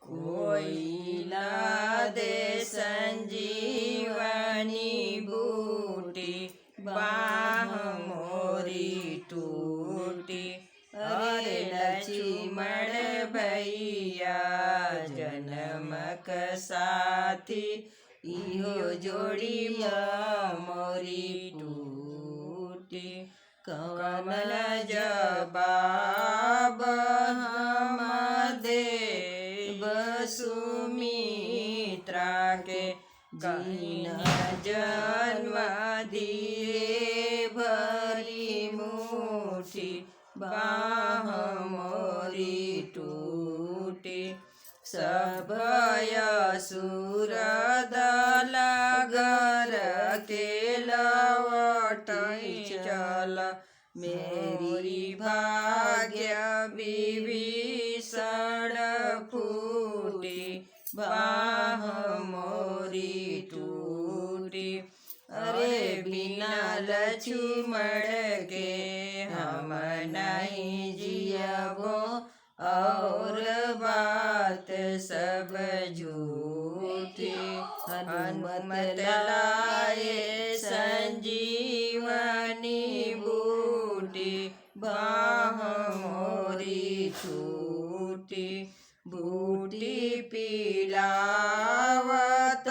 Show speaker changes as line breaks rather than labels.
कोई ला दे संजीवनी बूटी, बाह मोरी टूटी। अरे लक्ष्मण भैया जन्मक साथी, इहो जोड़िया मोरी टूटी। कवन जवाब हम देब सुमित्रा के, जीन जन्म दिए भरी मुठी, बाह मोरी टूटी। सब असुर दल घर के लवटई चल, मेरी भाग्य विभीषण फूटी, बाह मोरी टूटी। अरे बिना लक्ष्मण के हम नहीं जियबो, और बात सब झूठी। हनुमत लाए संजीवनी बूटी, बाह मोरी छूटी। बूटी पिलावत